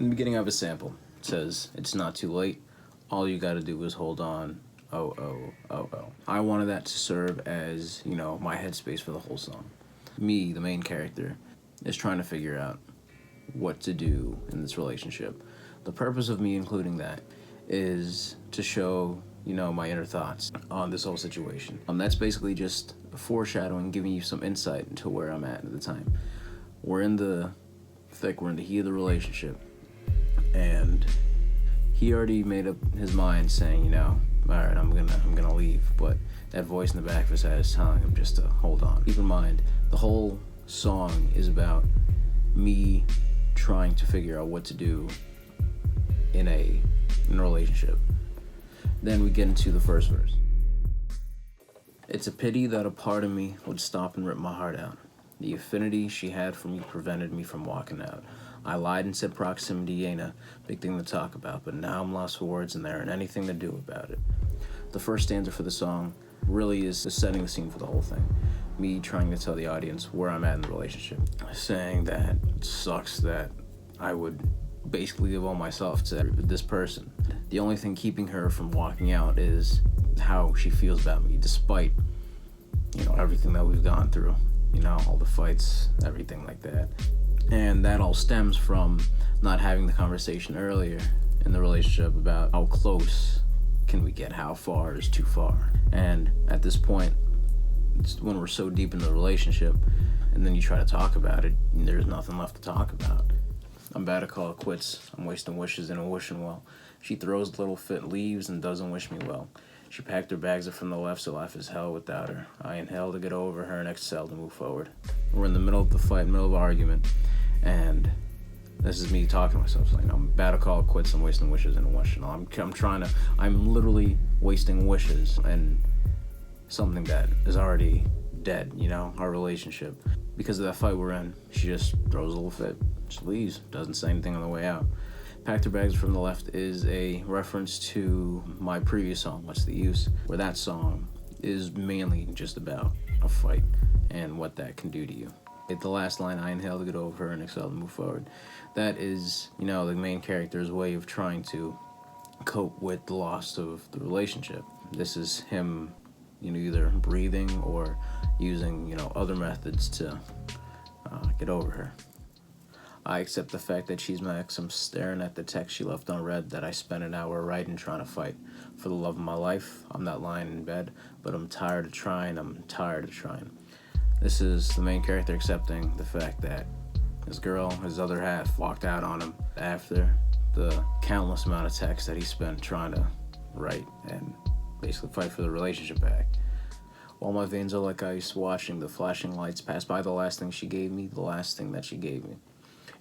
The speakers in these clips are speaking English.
In the beginning, I have a sample. It says, "It's not too late. All you gotta do is hold on. Oh, oh, oh, oh." I wanted that to serve as, my headspace for the whole song. Me, the main character, is trying to figure out what to do in this relationship. The purpose of me including that is to show, my inner thoughts on this whole situation. That's basically just foreshadowing, giving you some insight into where I'm at the time. We're in the heat of the relationship, and he already made up his mind saying, all right, I'm gonna leave, but that voice in the back of his head is telling him just to hold on. Keep in mind, the whole song is about me trying to figure out what to do in a relationship. Then we get into the first verse. "It's a pity that a part of me would stop and rip my heart out. The affinity she had for me prevented me from walking out. I lied and said proximity ain't a big thing to talk about, but now I'm lost for words and there ain't anything to do about it." The first stanza for the song really is setting the scene for the whole thing. Me trying to tell the audience where I'm at in the relationship. Saying that it sucks that I would basically give all myself to this person. The only thing keeping her from walking out is how she feels about me, despite, everything that we've gone through. All the fights, everything like that. And that all stems from not having the conversation earlier in the relationship about how close can we get, how far is too far. And at this point, it's when we're so deep in the relationship, and then you try to talk about it, and there's nothing left to talk about. "I'm about to call it quits. I'm wasting wishes and a wishing well. She throws a little fit, leaves, and doesn't wish me well. She packed her bags up from the left, so life is hell without her. I inhale to get over her and exhale to move forward." We're in the middle of the fight, middle of the argument, and this is me talking to myself, saying, "I'm about to call it quits. I'm wasting wishes and a wishing well. I'm literally wasting wishes and something that is already dead, our relationship. Because of that fight we're in, she just throws a little fit, just leaves, doesn't say anything on the way out. Packed her bags from the left is a reference to my previous song, What's the Use, where that song is mainly just about a fight and what that can do to you. At the last line, "I inhale to get over her and exhale to move forward." That is, the main character's way of trying to cope with the loss of the relationship. This is him, either breathing or using, other methods to get over her. "I accept the fact that she's my ex. I'm staring at the text she left unread that I spent an hour writing, trying to fight for the love of my life. I'm not lying in bed, but I'm tired of trying. This is the main character accepting the fact that his girl, his other half, walked out on him after the countless amount of texts that he spent trying to write and basically fight for the relationship back. "While my veins are like ice, watching the flashing lights pass by, the last thing she gave me, the last thing that she gave me.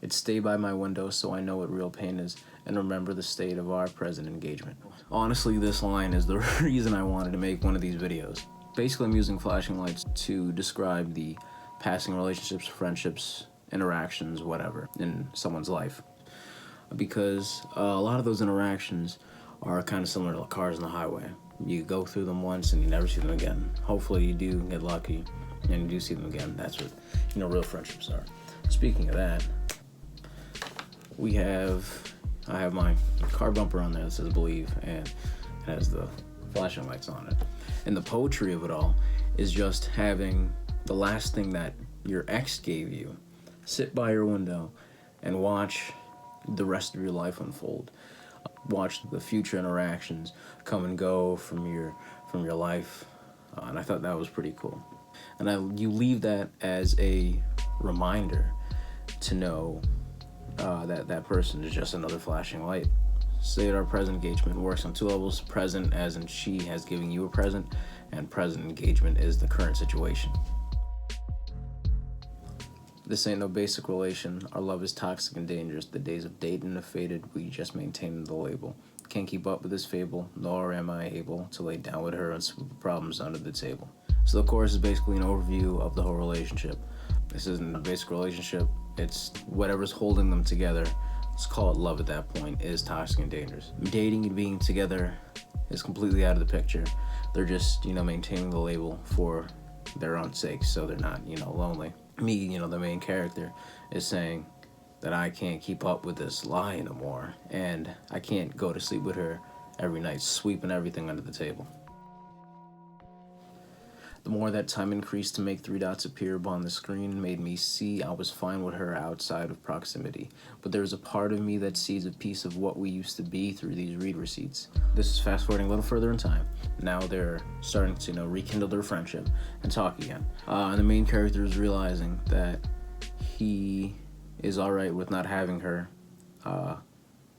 It stayed by my window so I know what real pain is and remember the state of our present engagement." Honestly, this line is the reason I wanted to make one of these videos. Basically, I'm using flashing lights to describe the passing relationships, friendships, interactions, whatever, in someone's life. Because a lot of those interactions are kind of similar to cars on the highway. You go through them once and you never see them again. Hopefully you do get lucky and you do see them again. That's what, real friendships are. Speaking of that, I have my car bumper on there that says Believe, and it has the flashing lights on it. And the poetry of it all is just having the last thing that your ex gave you sit by your window and watch the rest of your life unfold. Watch the future interactions come and go from your life, and I thought that was pretty cool. And you leave that as a reminder to know that person is just another flashing light. Say that our present engagement works on two levels: present as in she has given you a present, and present engagement is the current situation. This ain't no basic relation. Our love is toxic and dangerous. The days of dating have faded. We just maintain the label. Can't keep up with this fable, nor am I able to lay down with her and sweep the problems under the table. So the chorus is basically an overview of the whole relationship. This isn't a basic relationship. It's whatever's holding them together. Let's call it love at that point, is toxic and dangerous. Dating and being together is completely out of the picture. They're just, maintaining the label for their own sake, so they're not, lonely. Me, the main character, is saying that I can't keep up with this lie anymore, and I can't go to sleep with her every night, sweeping everything under the table. The more that time increased to make three dots appear upon the screen made me see I was fine with her outside of proximity, but there's a part of me that sees a piece of what we used to be through these read receipts. This is fast forwarding a little further in time. Now they're starting to, rekindle their friendship and talk again. And the main character is realizing that he is alright with not having her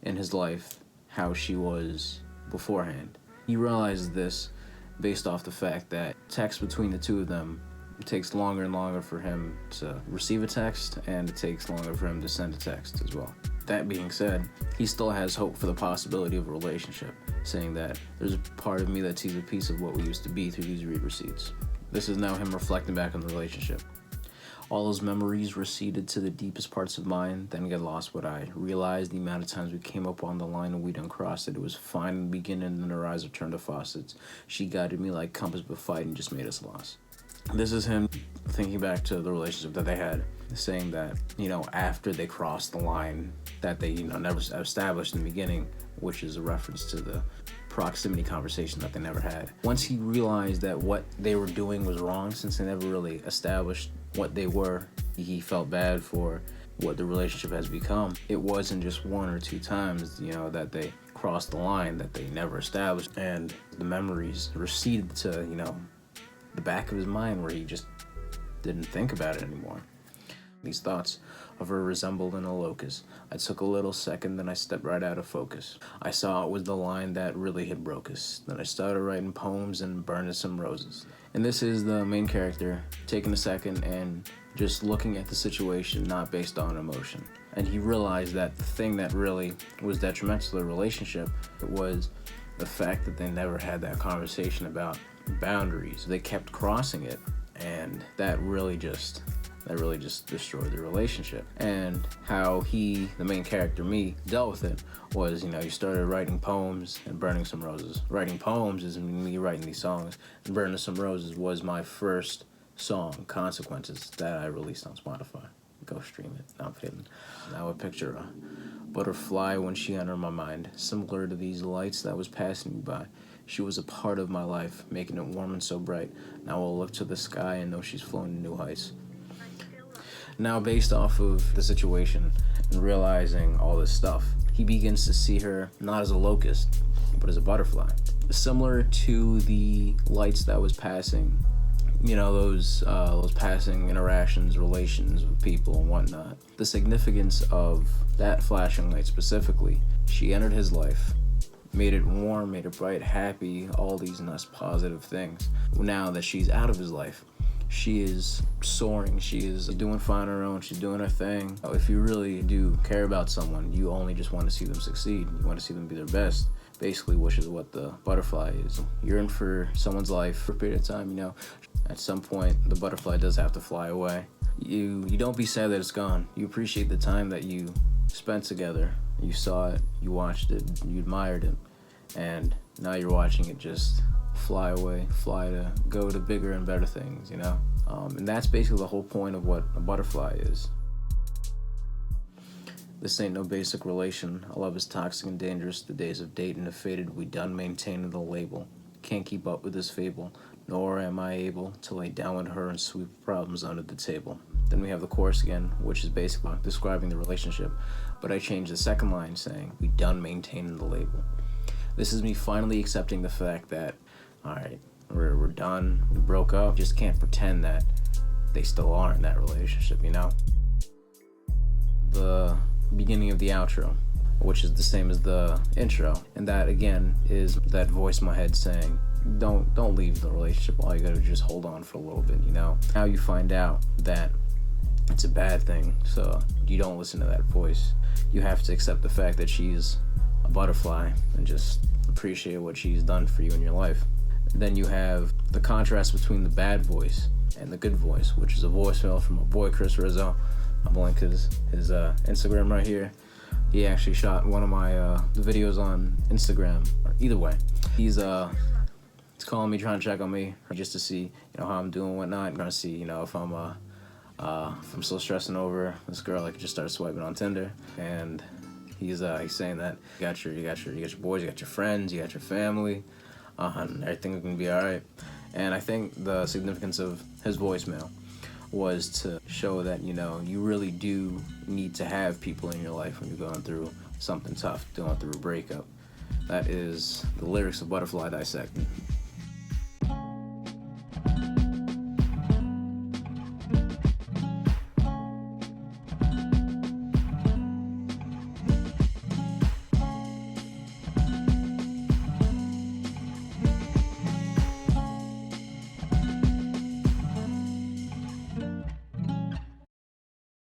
in his life how she was beforehand. He realizes this based off the fact that text between the two of them, it takes longer and longer for him to receive a text, and it takes longer for him to send a text as well. That being said, he still has hope for the possibility of a relationship, saying that there's a part of me that sees a piece of what we used to be through these read receipts. This is now him reflecting back on the relationship. All those memories receded to the deepest parts of mine, then get lost what I realized the amount of times we came up on the line and we done crossed it. It was fine in the beginning, and then her eyes have turned to faucets. She guided me like compass but fight and just made us lost. This is him thinking back to the relationship that they had, saying that, after they crossed the line that they, never established in the beginning, which is a reference to the proximity conversation that they never had. Once he realized that what they were doing was wrong, since they never really established what they were, he felt bad for what the relationship has become. It wasn't just one or two times, that they crossed the line that they never established, and the memories receded to, the back of his mind where he just didn't think about it anymore. These thoughts of her resembled in a locust. I took a little second, then I stepped right out of focus. I saw it was the line that really had broke us. Then I started writing poems and burning some roses. And this is the main character taking a second and just looking at the situation, not based on emotion. And he realized that the thing that really was detrimental to the relationship was the fact that they never had that conversation about boundaries. They kept crossing it, and that really just destroyed the relationship. And how he, the main character, me, dealt with it was, he started writing poems and burning some roses. Writing poems is me writing these songs, and burning some roses was my first song, Consequences, that I released on Spotify. Go stream it. No, I'm kidding. I would picture a butterfly when she entered my mind, similar to these lights that was passing me by. She was a part of my life, making it warm and so bright. Now I'll look to the sky and know she's flown to new heights. Now, based off of the situation and realizing all this stuff, he begins to see her not as a locust, but as a butterfly. Similar to the lights that was passing, those passing interactions, relations with people and whatnot. The significance of that flashing light specifically, she entered his life, made it warm, made it bright, happy, all these nice positive things. Now that she's out of his life, she is soaring, she is doing fine on her own, she's doing her thing. If you really do care about someone, you only just want to see them succeed. You want to see them be their best, basically, which is what the butterfly is. You're in for someone's life for a period of time, At some point, the butterfly does have to fly away. You don't be sad that it's gone. You appreciate the time that you spent together. You saw it, you watched it, you admired it, and now you're watching it just fly away, go to bigger and better things, And that's basically the whole point of what a butterfly is. This ain't no basic relation. Our love is toxic and dangerous. The days of dating have faded. We done maintaining the label. Can't keep up with this fable, nor am I able to lay down with her and sweep problems under the table. Then we have the chorus again, which is basically describing the relationship, but I changed the second line saying, we done maintaining the label. This is me finally accepting the fact that, alright, we're done, we broke up. Just can't pretend that they still are in that relationship, The beginning of the outro, which is the same as the intro, and that again is that voice in my head saying, don't leave the relationship. All you gotta do is just hold on for a little bit, Now you find out that it's a bad thing, so you don't listen to that voice. You have to accept the fact that she's a butterfly and just appreciate what she's done for you in your life. Then you have the contrast between the bad voice and the good voice, which is a voicemail from my boy Chris Rizzo. I'm gonna link his Instagram right here. He actually shot one of my the videos on Instagram. Or either way, he's calling me, trying to check on me, just to see how I'm doing, whatnot. I'm gonna see if I'm I'm still stressing over this girl. I just started swiping on Tinder, and he's saying that you got your boys, you got your friends, you got your family, and everything's gonna be all right. And I think the significance of his voicemail was to show that, you know, you really do need to have people in your life when you're going through something tough, going through a breakup. That is the lyrics of Butterfly Dissected.